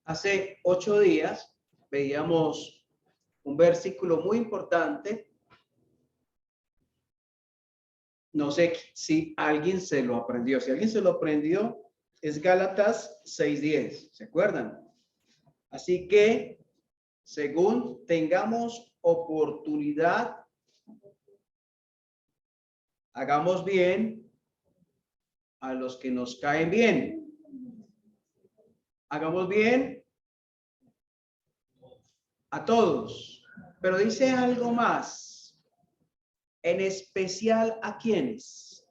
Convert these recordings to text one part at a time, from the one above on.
Hace 8 días veíamos un versículo muy importante. No sé si alguien se lo aprendió. Si alguien se lo aprendió, es Gálatas 6:10. ¿Se acuerdan? Así que, según tengamos oportunidad, hagamos bien a los que nos caen bien. Hagamos bien a todos. Pero dice algo más. En especial a quienes.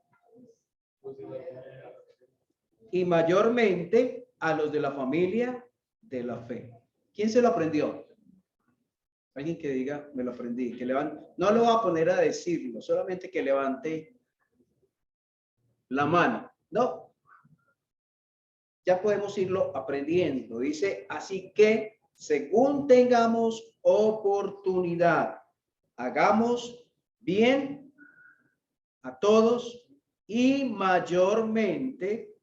Y mayormente a los de la familia de la fe. ¿Quién se lo aprendió? Alguien que diga, me lo aprendí. Que levante. No lo va a poner a decirlo, solamente que levante la mano. No. Ya podemos irlo aprendiendo. Dice, así que según tengamos oportunidad, hagamos bien a todos y mayormente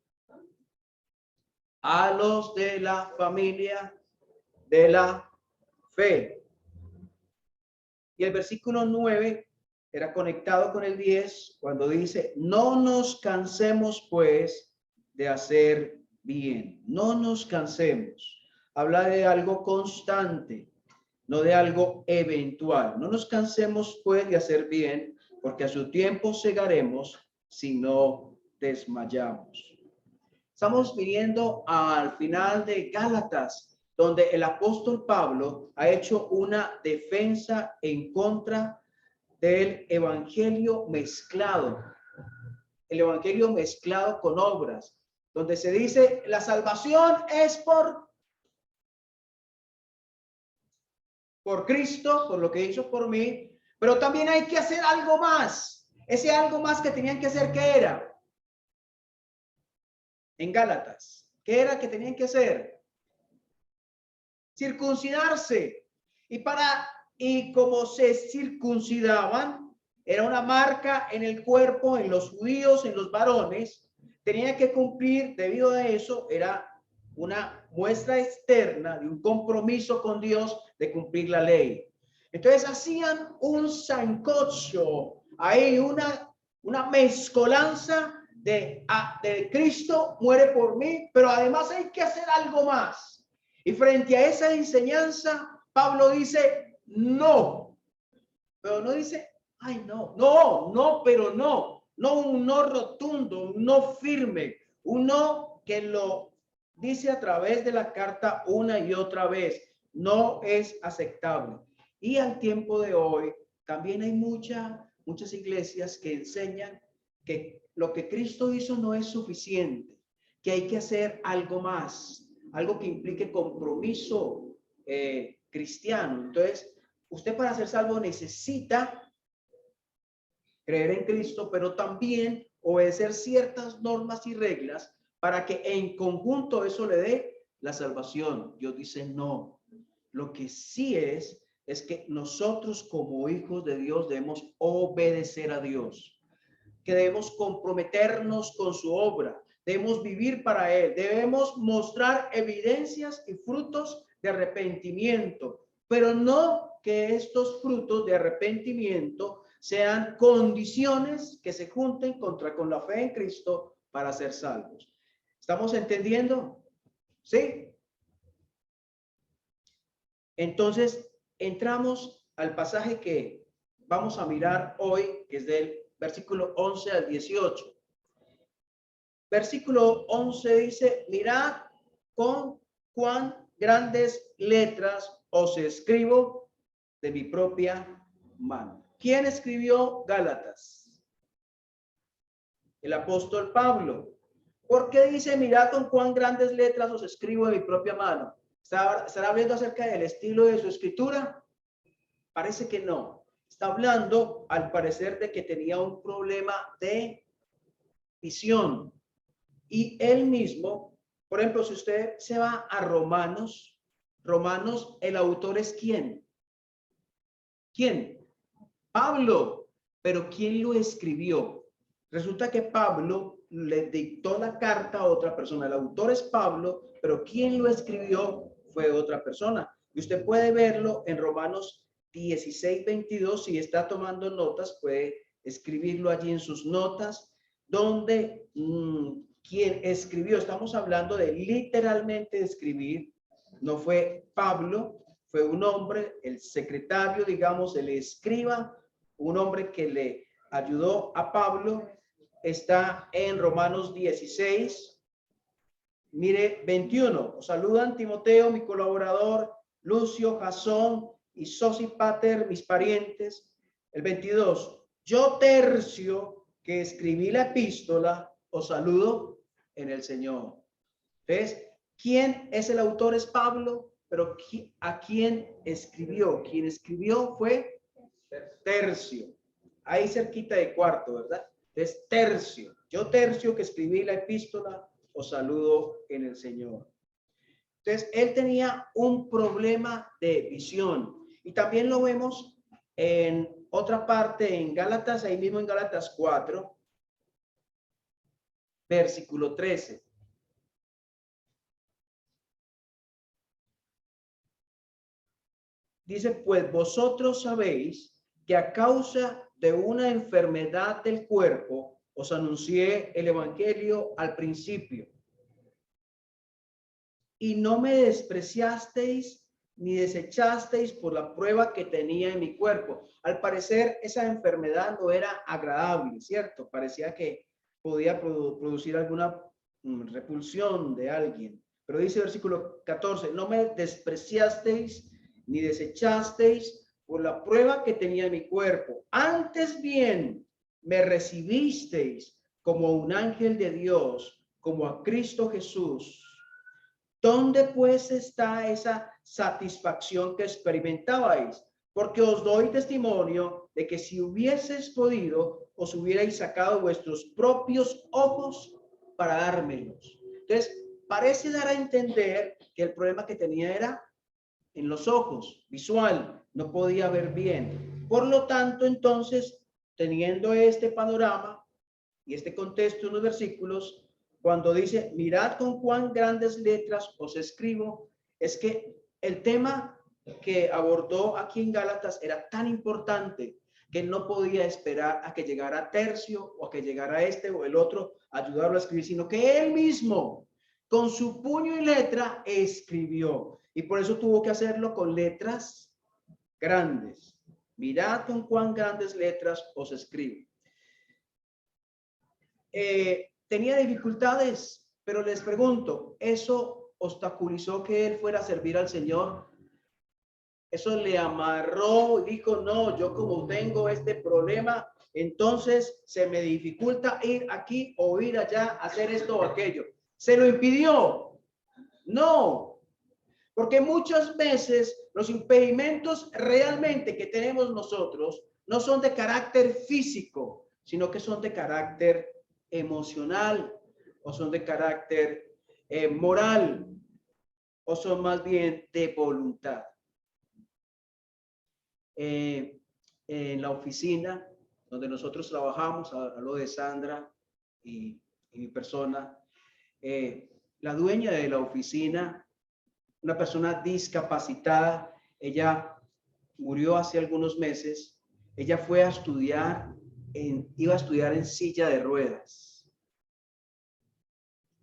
a los de la familia de la fe. Y el versículo 9 era conectado con el 10 cuando dice, no nos cansemos pues de hacer bien. No nos cansemos. Habla de algo constante, no de algo eventual. No nos cansemos pues de hacer bien, porque a su tiempo segaremos si no desmayamos. Estamos viniendo al final de Gálatas, donde el apóstol Pablo ha hecho una defensa en contra del evangelio mezclado. El evangelio mezclado con obras, donde se dice la salvación es por Cristo, por lo que hizo por mí, pero también hay que hacer algo más. Ese algo más que tenían que hacer, ¿qué era? En Gálatas, ¿qué era que tenían que hacer? Circuncidarse. Y como se circuncidaban, era una marca en el cuerpo, en los judíos, en los varones, tenía que cumplir, debido a eso, era una muestra externa de un compromiso con Dios de cumplir la ley. Entonces hacían un sancocho, ahí una mezcolanza de Cristo muere por mí, pero además hay que hacer algo más. Y frente a esa enseñanza, Pablo dice, no, pero no dice, ay, no, pero no un no rotundo, un no firme, un no que lo dice a través de la carta una y otra vez, no es aceptable. Y al tiempo de hoy, también hay muchas iglesias que enseñan que lo que Cristo hizo no es suficiente, que hay que hacer algo más, algo que implique compromiso cristiano. Entonces, usted para ser salvo necesita creer en Cristo, pero también obedecer ciertas normas y reglas para que en conjunto eso le dé la salvación. Dios dice no. Lo que sí es que nosotros como hijos de Dios debemos obedecer a Dios, que debemos comprometernos con su obra, debemos vivir para Él, debemos mostrar evidencias y frutos de arrepentimiento, pero no que estos frutos de arrepentimiento sean condiciones que se junten con la fe en Cristo para ser salvos. ¿Estamos entendiendo? ¿Sí? Entonces, entramos al pasaje que vamos a mirar hoy, que es del versículo 11 al 18. Versículo 11 dice, mirad con cuán grandes letras os escribo de mi propia mano. ¿Quién escribió Gálatas? El apóstol Pablo. ¿Por qué dice, mirad con cuán grandes letras os escribo de mi propia mano? ¿Estará hablando acerca del estilo de su escritura? Parece que no. Está hablando, al parecer, de que tenía un problema de visión. Y él mismo, por ejemplo, si usted se va a Romanos, el autor es ¿quién? ¿Quién? Pablo. Pero ¿quién lo escribió? Resulta que Pablo le dictó la carta a otra persona. El autor es Pablo, pero ¿quién lo escribió? fue otra persona. Y usted puede verlo en Romanos 16:22. Si está tomando notas, puede escribirlo allí en sus notas, donde quien escribió, estamos hablando de literalmente escribir, no fue Pablo, fue un hombre, el secretario, digamos, el escriba, un hombre que le ayudó a Pablo. Está en Romanos 16, mire, 21. Os saludan Timoteo, mi colaborador, Lucio, Jasón y Sosípater, mis parientes. El 22. Yo, Tercio, que escribí la epístola, os saludo en el Señor. Entonces, ¿quién es el autor? Es Pablo, pero ¿a quién escribió? Quien escribió fue Tercio. Ahí cerquita de Cuarto, ¿verdad? Es Tercio. Yo, Tercio, que escribí la epístola, os saludo en el Señor. Entonces, él tenía un problema de visión. Y también lo vemos en otra parte, en Gálatas, ahí mismo en Gálatas 4, versículo 13. Dice, pues vosotros sabéis que a causa de una enfermedad del cuerpo, os anuncié el evangelio al principio. Y no me despreciasteis ni desechasteis por la prueba que tenía en mi cuerpo. Al parecer, esa enfermedad no era agradable, ¿cierto? Parecía que podía producir alguna repulsión de alguien. Pero dice el versículo 14, no me despreciasteis ni desechasteis por la prueba que tenía en mi cuerpo. Antes bien, me recibisteis como un ángel de Dios, como a Cristo Jesús. ¿Dónde pues está esa satisfacción que experimentabais? Porque os doy testimonio de que si hubieses podido, os hubierais sacado vuestros propios ojos para dármelos. Entonces, parece dar a entender que el problema que tenía era en los ojos, visual, no podía ver bien. Por lo tanto, entonces, teniendo este panorama y este contexto en los versículos, cuando dice, mirad con cuán grandes letras os escribo, es que el tema que abordó aquí en Gálatas era tan importante que él no podía esperar a que llegara Tercio o a que llegara este o el otro a ayudarlo a escribir, sino que él mismo, con su puño y letra, escribió. Y por eso tuvo que hacerlo con letras grandes. Mirad con cuán grandes letras os escribo. Tenía dificultades, pero les pregunto, ¿eso obstaculizó que él fuera a servir al Señor? ¿Eso le amarró y dijo, no, yo como tengo este problema, entonces se me dificulta ir aquí o ir allá, hacer esto o aquello? ¿Se lo impidió? No, porque muchas veces los impedimentos realmente que tenemos nosotros no son de carácter físico, sino que son de carácter emocional o son de carácter moral o son más bien de voluntad. En la oficina donde nosotros trabajamos, hablo de Sandra y mi persona, la dueña de la oficina, una persona discapacitada, ella murió hace algunos meses. Ella fue a estudiar, iba a estudiar en silla de ruedas.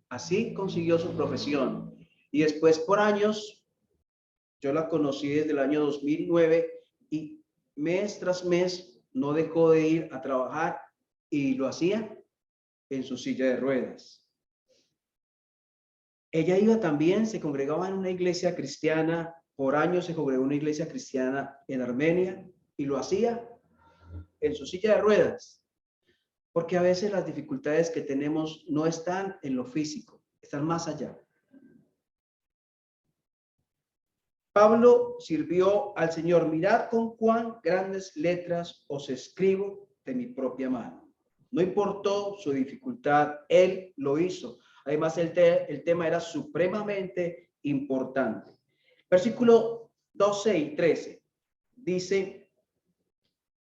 Así consiguió su profesión. Y después por años, yo la conocí desde el año 2009 y mes tras mes no dejó de ir a trabajar y lo hacía en su silla de ruedas. Ella iba también, se congregaba en una iglesia cristiana, por años se congregó en una iglesia cristiana en Armenia y lo hacía en su silla de ruedas, porque a veces las dificultades que tenemos no están en lo físico, están más allá. Pablo sirvió al Señor. Mirad con cuán grandes letras os escribo de mi propia mano. No importó su dificultad, él lo hizo. Además, el tema era supremamente importante. Versículo 12 y 13 dice,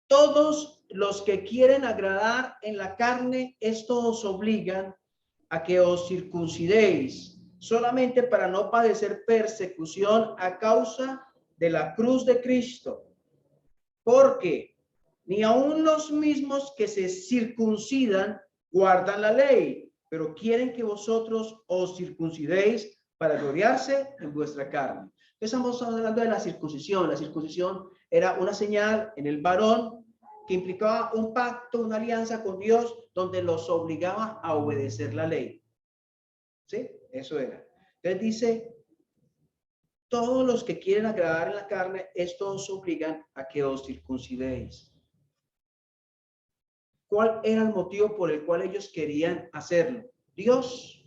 todos los que quieren agradar en la carne, estos os obligan a que os circuncidéis solamente para no padecer persecución a causa de la cruz de Cristo. Porque ni aun los mismos que se circuncidan guardan la ley, pero quieren que vosotros os circuncidéis para gloriarse en vuestra carne. Estamos hablando de la circuncisión. La circuncisión era una señal en el varón que implicaba un pacto, una alianza con Dios, donde los obligaba a obedecer la ley. ¿Sí? Eso era. Entonces dice, todos los que quieren agradar en la carne, estos obligan a que os circuncidéis. ¿Cuál era el motivo por el cual ellos querían hacerlo? Dios.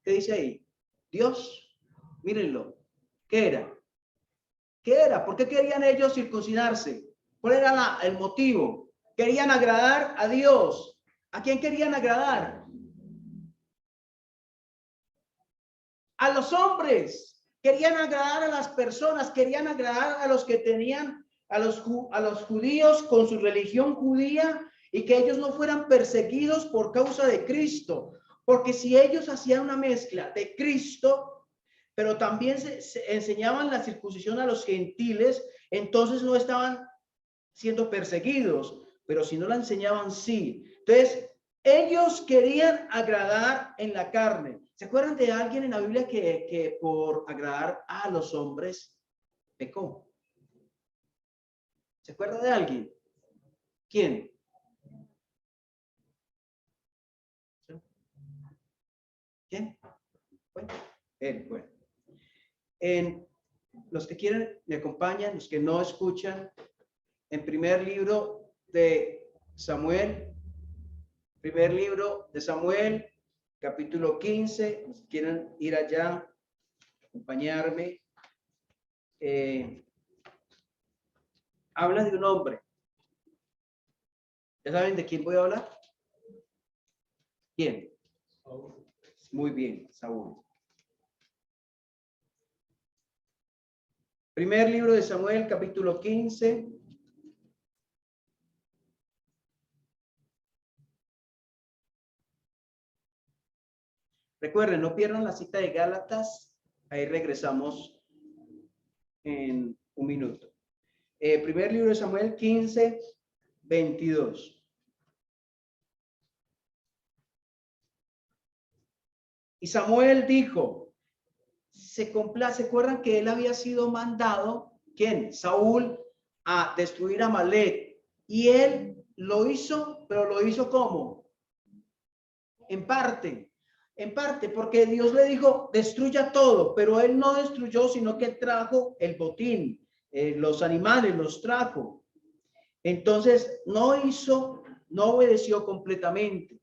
¿Qué dice ahí? Dios. Mírenlo. ¿Qué era? ¿Qué era? ¿Por qué querían ellos circuncidarse? ¿Cuál era el motivo? Querían agradar a Dios. ¿A quién querían agradar? A los hombres. Querían agradar a las personas, querían agradar a los que tenían, a los judíos con su religión judía, y que ellos no fueran perseguidos por causa de Cristo. Porque si ellos hacían una mezcla de Cristo, pero también se enseñaban la circuncisión a los gentiles, entonces no estaban siendo perseguidos, pero si no la enseñaban, sí. Entonces, ellos querían agradar en la carne. ¿Se acuerdan de alguien en la Biblia que por agradar a los hombres pecó? ¿Se acuerda de alguien? ¿Quién? ¿Quién? Bueno, él, bueno. En los que quieren, me acompañan, los que no escuchan, en primer libro de Samuel, capítulo 15, si quieren ir allá, acompañarme. Habla de un hombre. ¿Ya saben de quién voy a hablar? ¿Quién? Muy bien, Saúl. Primer libro de Samuel, capítulo 15. Recuerden, no pierdan la cita de Gálatas. Ahí regresamos en un minuto. Primer libro de Samuel 15, 22. Y Samuel dijo, se complace, ¿recuerdan que él había sido mandado, ¿quién? Saúl, a destruir a Amalek? Y él lo hizo, pero lo hizo ¿cómo? En parte, porque Dios le dijo, destruya todo, pero él no destruyó, sino que trajo el botín, los animales los trajo. Entonces, no obedeció completamente.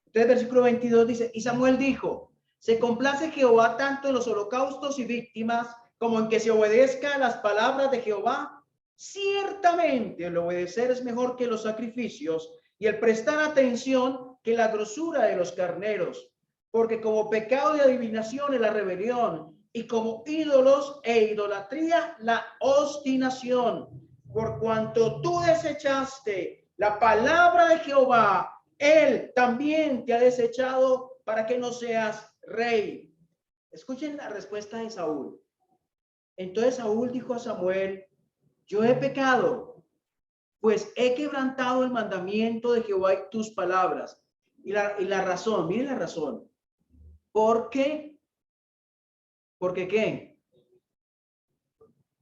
Entonces, versículo 22 dice, y Samuel dijo, se complace Jehová tanto en los holocaustos y víctimas, como en que se obedezca a las palabras de Jehová. Ciertamente el obedecer es mejor que los sacrificios, y el prestar atención que la grosura de los carneros, porque como pecado de adivinación es la rebelión, y como ídolos e idolatría la obstinación. Por cuanto tú desechaste la palabra de Jehová, él también te ha desechado para que no seas rey. Escuchen la respuesta de Saúl. Entonces Saúl dijo a Samuel, yo he pecado, pues he quebrantado el mandamiento de Jehová y tus palabras. Y la razón, miren la razón. ¿Por qué? ¿Porque qué?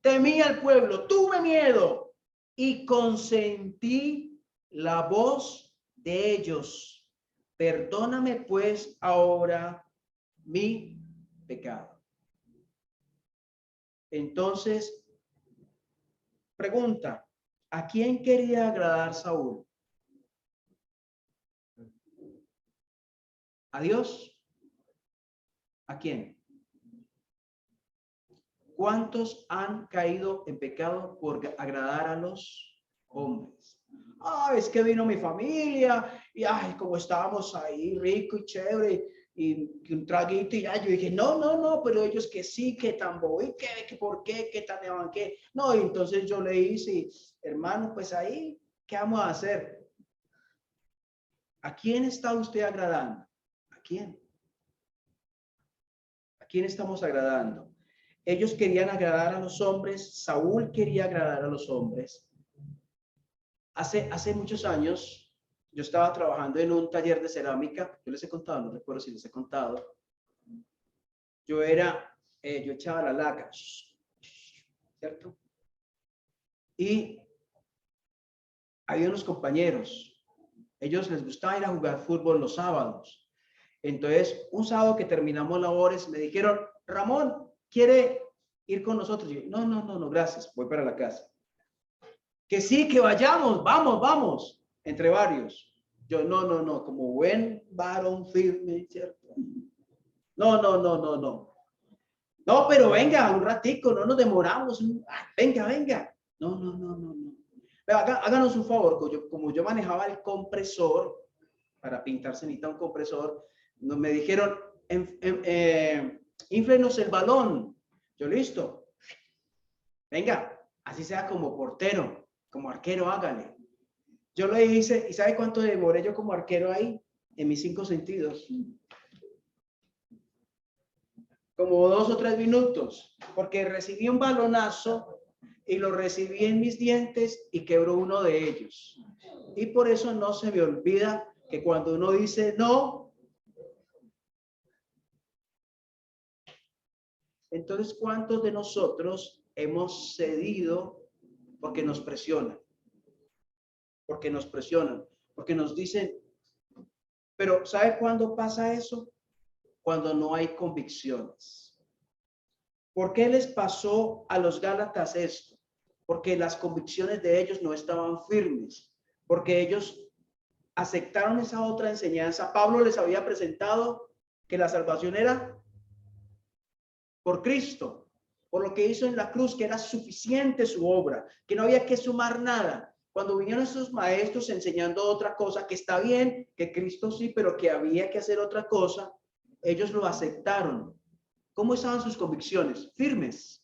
Temí al pueblo, tuve miedo y consentí la voz de ellos. Perdóname pues ahora mi pecado. Entonces, pregunta, ¿a quién quería agradar Saúl? ¿A Dios? ¿A quién? ¿Cuántos han caído en pecado por agradar a los hombres? Ah, es que vino mi familia y ay, como estábamos ahí rico y chévere y un traguito y ya yo dije, no, pero ellos que sí, que tan boy, que por qué, que tan de qué. No, y entonces yo le hice, hermano, pues ahí, ¿qué vamos a hacer? ¿A quién está usted agradando? ¿A quién? quién estamos agradando? Ellos querían agradar a los hombres, Saúl quería agradar a los hombres. Hace muchos años, yo estaba trabajando en un taller de cerámica. Yo les he contado, no recuerdo si les he contado. Yo echaba la laca, ¿cierto? Y había unos compañeros, ellos les gustaba ir a jugar fútbol los sábados. Entonces, un sábado que terminamos labores, me dijeron, Ramón, ¿quiere ir con nosotros? Y yo, no, gracias, voy para la casa. Que sí, que vayamos, vamos, entre varios. Yo, no, como buen varón firme, ¿cierto? No, pero venga, un ratico, no nos demoramos. Venga. No. Háganos un favor, como yo manejaba el compresor, para pintar se necesita un compresor, me dijeron, inflenos el balón. Yo, listo. Venga, así sea como portero, como arquero, hágale. Yo lo hice, ¿y sabe cuánto demoré yo como arquero ahí? En mis 5 sentidos. Como 2 o 3 minutos, porque recibí un balonazo y lo recibí en mis dientes y quebró uno de ellos. Y por eso no se me olvida que cuando uno dice no, entonces ¿cuántos de nosotros hemos cedido porque nos presionan? Porque nos dicen, pero ¿sabe cuándo pasa eso? Cuando no hay convicciones. ¿Por qué les pasó a los Gálatas esto? Porque las convicciones de ellos no estaban firmes, porque ellos aceptaron esa otra enseñanza. Pablo les había presentado que la salvación era por Cristo, por lo que hizo en la cruz, que era suficiente su obra, que no había que sumar nada. Cuando vinieron esos maestros enseñando otra cosa, que está bien, que Cristo sí, pero que había que hacer otra cosa, ellos lo aceptaron. ¿Cómo estaban sus convicciones? Firmes.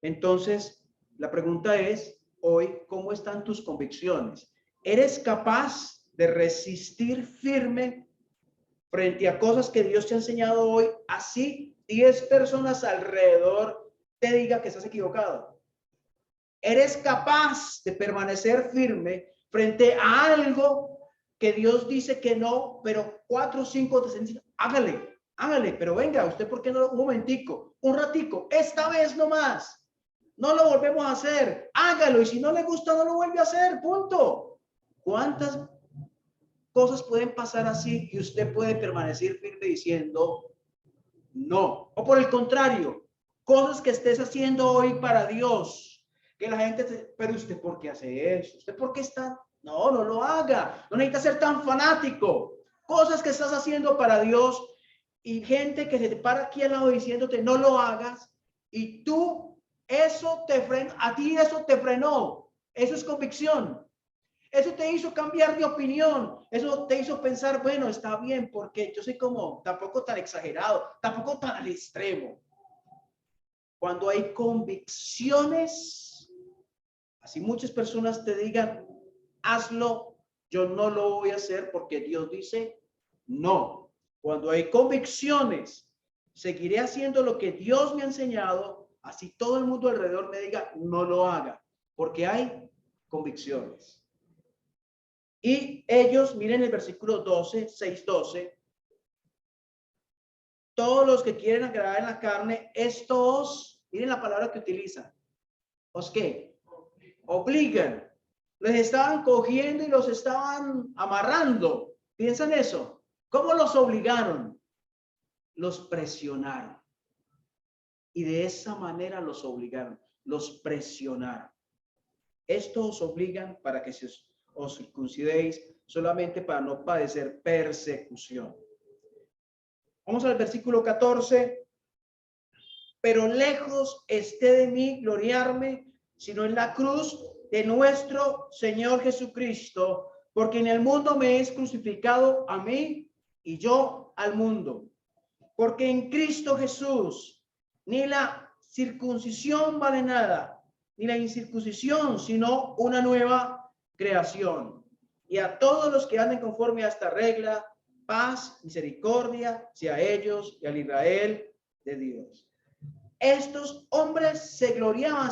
Entonces, la pregunta es, hoy, ¿cómo están tus convicciones? ¿Eres capaz de resistir firme frente a cosas que Dios te ha enseñado hoy? Así 10 personas alrededor te diga que estás equivocado. ¿Eres capaz de permanecer firme frente a algo que Dios dice que no, pero 4 o 5 te dicen, hágale, pero venga, usted, ¿por qué no? Un momentico, un ratico, esta vez no más. No lo volvemos a hacer, hágalo, y si no le gusta, no lo vuelve a hacer, punto. ¿Cuántas cosas pueden pasar así y usted puede permanecer firme diciendo no? O por el contrario, cosas que estés haciendo hoy para Dios, que la gente pero usted, ¿por qué hace eso? ¿Usted por qué está? No lo haga, no necesita ser tan fanático. Cosas que estás haciendo para Dios y gente que se te para aquí al lado diciéndote no lo hagas, y tú, eso te frena, a ti eso te frenó, eso es convicción. Eso te hizo cambiar de opinión. Eso te hizo pensar, bueno, está bien, porque yo soy como, tampoco tan exagerado, tampoco tan al extremo. Cuando hay convicciones, así muchas personas te digan, hazlo, yo no lo voy a hacer porque Dios dice, no. Cuando hay convicciones, seguiré haciendo lo que Dios me ha enseñado, así todo el mundo alrededor me diga, no lo haga, porque hay convicciones. Y ellos, miren el versículo 12, 6-12. Todos los que quieren agradar en la carne, estos, miren la palabra que utilizan. ¿Os qué? Obligan. Les estaban cogiendo y los estaban amarrando. ¿Piensan eso? ¿Cómo los obligaron? Los presionaron. Y de esa manera los obligaron, los presionaron. Estos obligan para que os circuncidéis, solamente para no padecer persecución. Vamos al versículo 14. Pero lejos esté de mí gloriarme, sino en la cruz de nuestro Señor Jesucristo, porque en el mundo me es crucificado a mí y yo al mundo. Porque en Cristo Jesús ni la circuncisión vale nada, ni la incircuncisión, sino una nueva creación. Y a todos los que anden conforme a esta regla, Paz, misericordia, sea a ellos y al Israel de Dios. Estos hombres se gloriaban,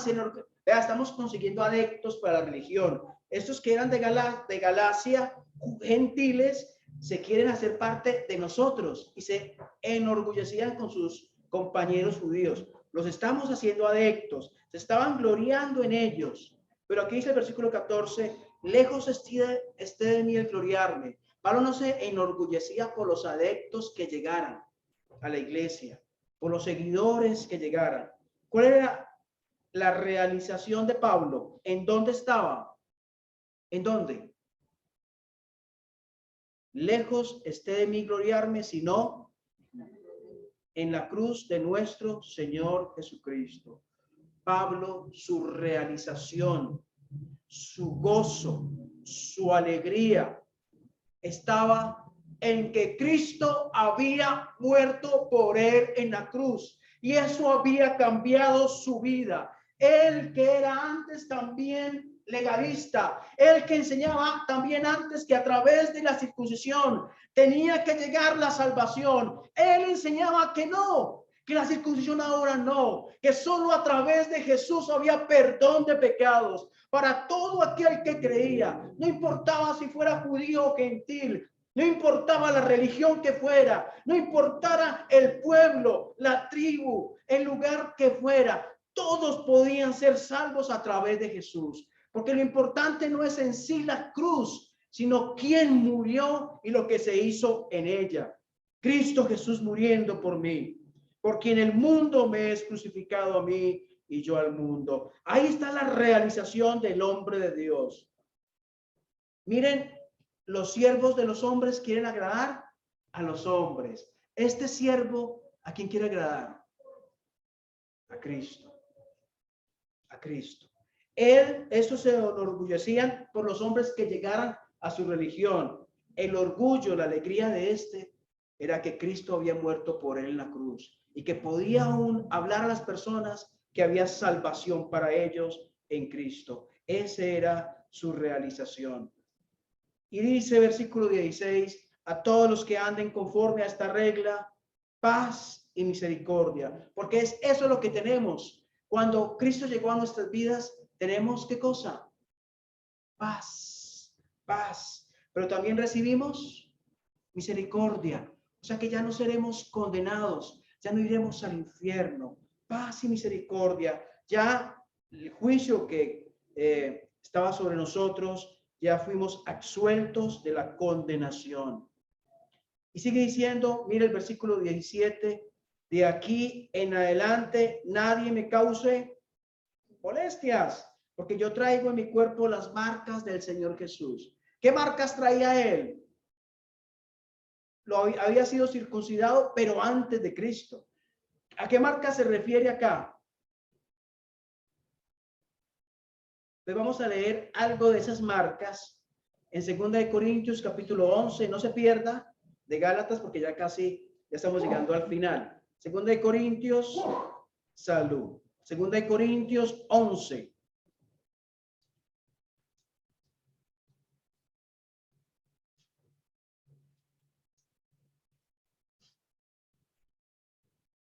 vea, estamos consiguiendo adeptos para la religión. Estos que eran de Galacia, gentiles, se quieren hacer parte de nosotros y se enorgullecían con sus compañeros judíos. Los estamos haciendo adeptos, se estaban gloriando en ellos. Pero aquí dice el versículo 14, lejos esté de mí el gloriarme. Pablo no se enorgullecía por los adeptos que llegaran a la iglesia, por los seguidores que llegaran. ¿Cuál era la realización de Pablo? ¿En dónde estaba? ¿En dónde? Lejos esté de mí gloriarme, sino en la cruz de nuestro Señor Jesucristo. Pablo, su realización, su gozo, su alegría estaba en que Cristo había muerto por él en la cruz y eso había cambiado su vida. Él que era antes también legalista, él que enseñaba también antes que a través de la circuncisión tenía que llegar la salvación, él enseñaba que no, que la circuncisión ahora no, que solo a través de Jesús había perdón de pecados para todo aquel que creía, no importaba si fuera judío o gentil, no importaba la religión que fuera, no importara el pueblo, la tribu, el lugar que fuera, todos podían ser salvos a través de Jesús, porque lo importante no es en sí la cruz, sino quién murió y lo que se hizo en ella. Cristo Jesús muriendo por mí, por quien el mundo me es crucificado a mí y yo al mundo. Ahí está la realización del hombre de Dios. Miren, los siervos de los hombres quieren agradar a los hombres. Este siervo, ¿a quién quiere agradar? A Cristo. A Cristo. Estos se enorgullecían por los hombres que llegaran a su religión. El orgullo, la alegría de era que Cristo había muerto por él en la cruz y que podía aún hablar a las personas que había salvación para ellos en Cristo. Esa era su realización. Y dice versículo 16, a todos los que anden conforme a esta regla, paz y misericordia, porque es eso lo que tenemos. Cuando Cristo llegó a nuestras vidas, tenemos ¿qué cosa? Paz, paz, pero también recibimos misericordia, o sea que ya no seremos condenados, ya no iremos al infierno, paz y misericordia, ya el juicio que estaba sobre nosotros, ya fuimos absueltos de la condenación. Y sigue diciendo, mira el versículo 17, de aquí en adelante nadie me cause molestias, porque yo traigo en mi cuerpo las marcas del Señor Jesús. ¿Qué marcas traía él? Había sido circuncidado, pero antes de Cristo. ¿A qué marca se refiere acá? Pues vamos a leer algo de esas marcas en 2 Corintios capítulo 11. No se pierda de Gálatas porque ya estamos llegando al final. 2 Corintios, salud. 2 Corintios 11.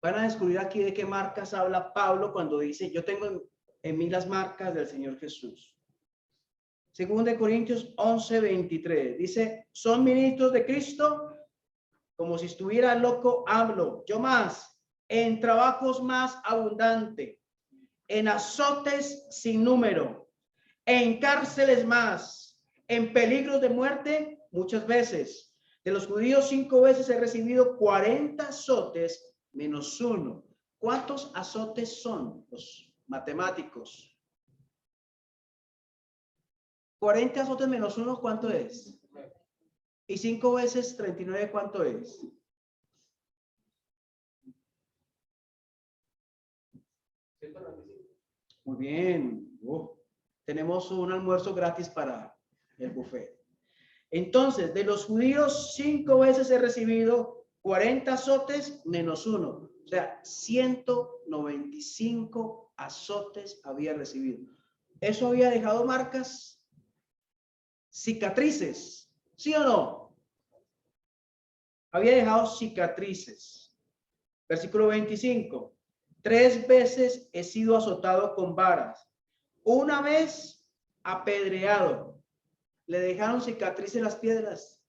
Van a descubrir aquí de qué marcas habla Pablo cuando dice, yo tengo en mí las marcas del Señor Jesús. 2 Corintios 11, 23. Dice, son ministros de Cristo, como si estuviera loco, hablo. Yo más, en trabajos más abundante, en azotes sin número, en cárceles más, en peligros de muerte muchas veces. De los judíos 5 veces he recibido 40 azotes menos uno. ¿Cuántos azotes son los matemáticos? 40 azotes menos uno, ¿cuánto es? Y 5 veces 39, ¿cuánto es? Muy bien. Tenemos un almuerzo gratis para el buffet. Entonces, de los judíos 5 veces he recibido 40 azotes menos uno. O sea, 195 azotes había recibido. ¿Eso había dejado marcas? Cicatrices, ¿sí o no? había dejado cicatrices. Versículo 25. 3 veces he sido azotado con varas. Una vez apedreado. Le dejaron cicatrices las piedras.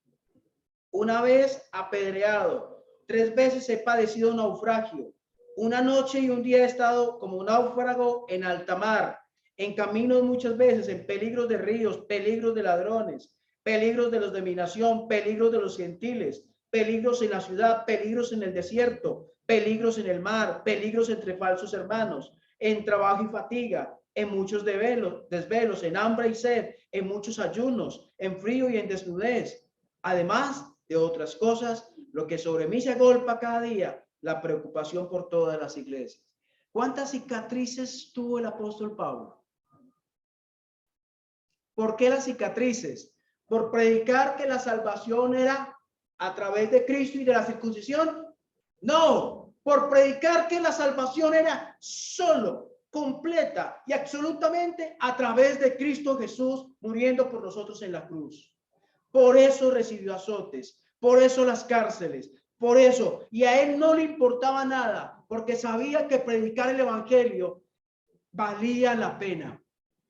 Una vez apedreado. 3 veces he padecido naufragio. Una noche y un día he estado como náufrago en alta mar, en caminos muchas veces, en peligros de ríos, peligros de ladrones, peligros de los de mi nación, peligros de los gentiles, peligros en la ciudad, peligros en el desierto, peligros en el mar, peligros entre falsos hermanos, en trabajo y fatiga, en muchos desvelos, en hambre y sed, en muchos ayunos, en frío y en desnudez. Además de otras cosas, lo que sobre mí se agolpa cada día, la preocupación por todas las iglesias. ¿Cuántas cicatrices tuvo el apóstol Pablo? ¿Por qué las cicatrices? ¿Por predicar que la salvación era a través de Cristo y de la circuncisión? No, por predicar que la salvación era solo, completa y absolutamente a través de Cristo Jesús muriendo por nosotros en la cruz. Por eso recibió azotes, por eso las cárceles, por eso. Y a él no le importaba nada, porque sabía que predicar el evangelio valía la pena.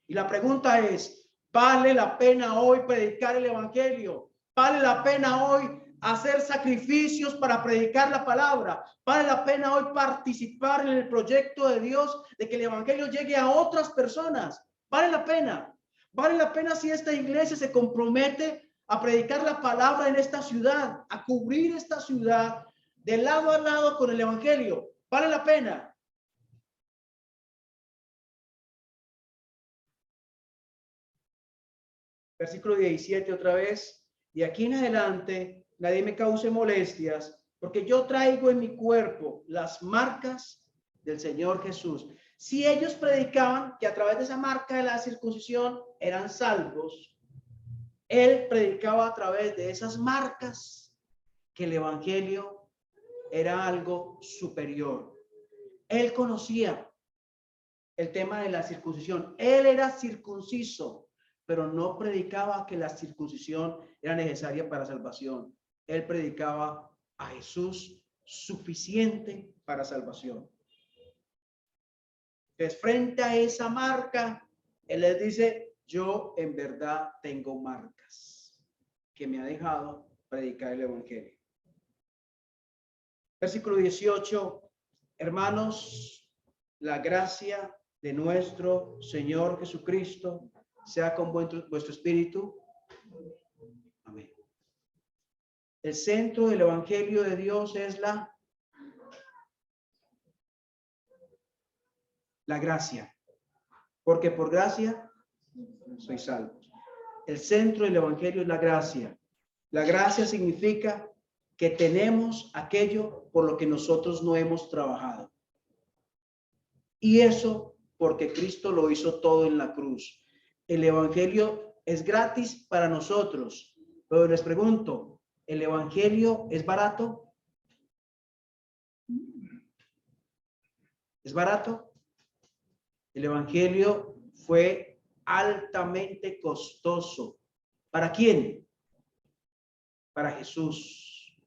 Y la pregunta es, ¿vale la pena hoy predicar el evangelio? ¿Vale la pena hoy hacer sacrificios para predicar la palabra? ¿Vale la pena hoy participar en el proyecto de Dios de que el evangelio llegue a otras personas? ¿Vale la pena? ¿Vale la pena si esta iglesia se compromete a predicar la palabra en esta ciudad, a cubrir esta ciudad de lado a lado con el evangelio? ¿Vale la pena? Versículo 17 otra vez. De aquí en adelante, nadie me cause molestias, porque yo traigo en mi cuerpo las marcas del Señor Jesús. Si ellos predicaban que a través de esa marca de la circuncisión eran salvos, él predicaba a través de esas marcas que el evangelio era algo superior. Él conocía el tema de la circuncisión. Él era circunciso, pero no predicaba que la circuncisión era necesaria para salvación. Él predicaba a Jesús suficiente para salvación. Entonces, frente a esa marca, él les dice, yo en verdad tengo marcas que me ha dejado predicar el evangelio. Versículo 18, hermanos, la gracia de nuestro Señor Jesucristo sea con vuestro espíritu. Amén. El centro del evangelio de Dios es la gracia, porque por gracia sois salvos. El centro del evangelio es la gracia. La gracia significa que tenemos aquello por lo que nosotros no hemos trabajado. Y eso porque Cristo lo hizo todo en la cruz. El evangelio es gratis para nosotros, pero les pregunto, ¿el evangelio es barato? ¿Es barato? El evangelio fue altamente costoso. ¿Para quién? Para Jesús.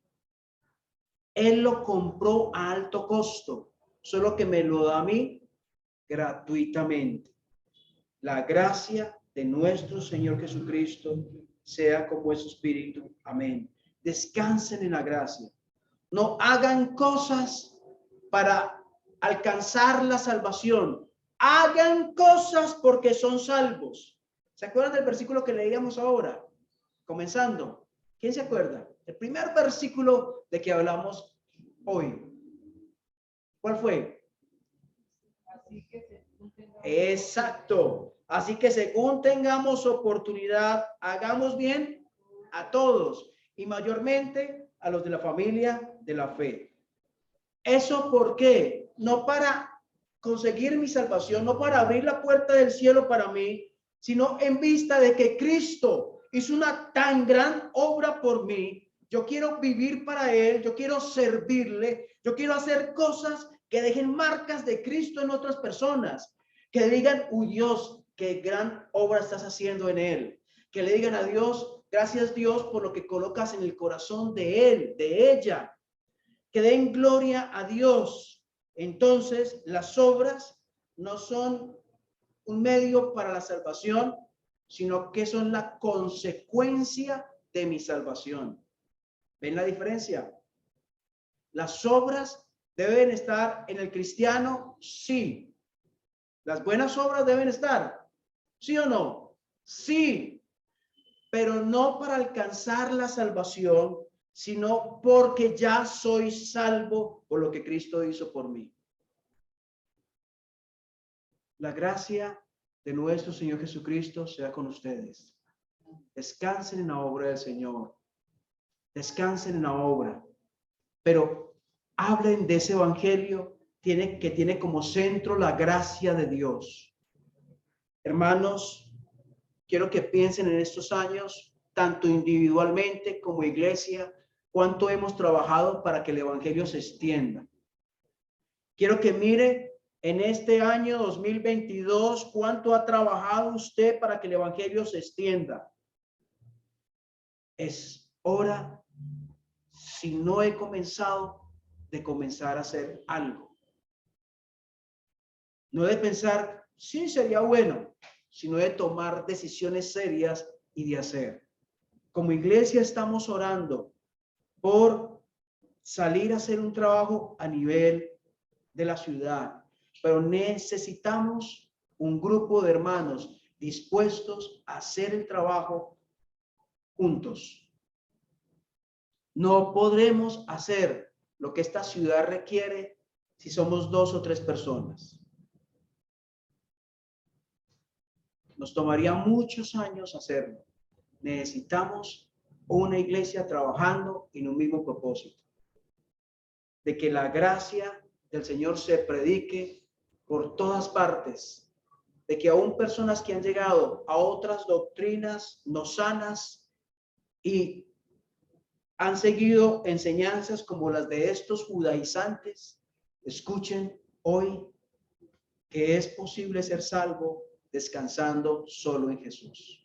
Él lo compró a alto costo, solo que me lo da a mí gratuitamente. La gracia de nuestro Señor Jesucristo sea con vuestro espíritu. Amén. Descansen en la gracia. No hagan cosas para alcanzar la salvación. Hagan cosas porque son salvos. ¿Se acuerdan del versículo que leíamos ahora? Comenzando. ¿Quién se acuerda? El primer versículo de que hablamos hoy. ¿Cuál fue? Exacto. Así que según tengamos oportunidad, hagamos bien a todos y mayormente a los de la familia de la fe. ¿Eso por qué? No para conseguir mi salvación, no para abrir la puerta del cielo para mí, sino en vista de que Cristo hizo una tan gran obra por mí. Yo quiero vivir para Él, yo quiero servirle, yo quiero hacer cosas que dejen marcas de Cristo en otras personas, que digan, uy Dios, qué gran obra estás haciendo en Él. Que le digan a Dios, Gracias, Dios, por lo que colocas en el corazón de él, de ella. Que den gloria a Dios. Entonces, las obras no son un medio para la salvación, sino que son la consecuencia de mi salvación. ¿Ven la diferencia? Las obras deben estar en el cristiano, sí. Las buenas obras deben estar, ¿sí o no? Sí, pero no para alcanzar la salvación, sino porque ya soy salvo por lo que Cristo hizo por mí. La gracia de nuestro Señor Jesucristo sea con ustedes. Descansen en la obra del Señor. Descansen en la obra. Pero hablen de ese evangelio que tiene como centro la gracia de Dios. Hermanos, quiero que piensen en estos años, tanto individualmente como iglesia, cuánto hemos trabajado para que el evangelio se extienda. Quiero que mire en este año 2022 cuánto ha trabajado usted para que el evangelio se extienda. Es hora, si no he comenzado, de comenzar a hacer algo. No de pensar, sí, sería bueno, sino de tomar decisiones serias y de hacer. Como iglesia estamos orando por salir a hacer un trabajo a nivel de la ciudad, pero necesitamos un grupo de hermanos dispuestos a hacer el trabajo juntos. No podremos hacer lo que esta ciudad requiere si somos 2 o 3 personas. Nos tomaría muchos años hacerlo. Necesitamos una iglesia trabajando en un mismo propósito, de que la gracia del Señor se predique por todas partes, de que aún personas que han llegado a otras doctrinas no sanas y han seguido enseñanzas como las de estos judaizantes, escuchen hoy que es posible ser salvo descansando solo en Jesús.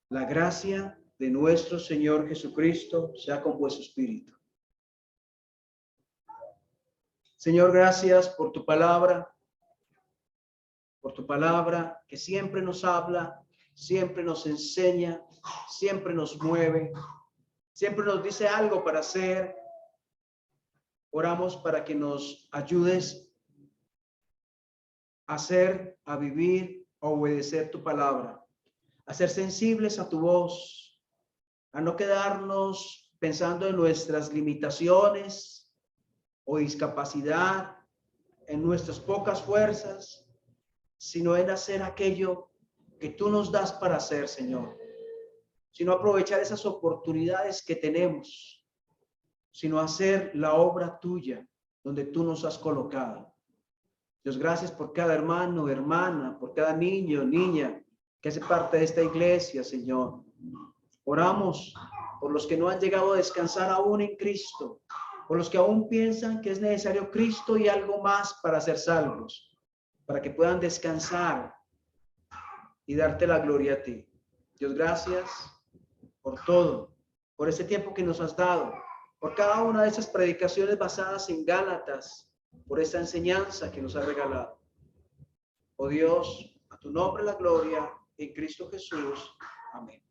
La gracia de nuestro Señor Jesucristo sea con vuestro espíritu. Señor, gracias por tu palabra que siempre nos habla, siempre nos enseña, siempre nos mueve, siempre nos dice algo para hacer. Oramos para que nos ayudes a hacer, a vivir, a obedecer tu palabra, a ser sensibles a tu voz, a no quedarnos pensando en nuestras limitaciones o discapacidad, en nuestras pocas fuerzas, sino en hacer aquello que tú nos das para hacer, Señor, sino aprovechar esas oportunidades que tenemos, sino hacer la obra tuya donde tú nos has colocado. Dios, gracias por cada hermano, hermana, por cada niño, niña que hace parte de esta iglesia, Señor. Oramos por los que no han llegado a descansar aún en Cristo, por los que aún piensan que es necesario Cristo y algo más para ser salvos, para que puedan descansar y darte la gloria a ti. Dios, gracias por todo, por este tiempo que nos has dado, por cada una de esas predicaciones basadas en Gálatas, por esta enseñanza que nos ha regalado. Oh Dios, a tu nombre la gloria en Cristo Jesús. Amén.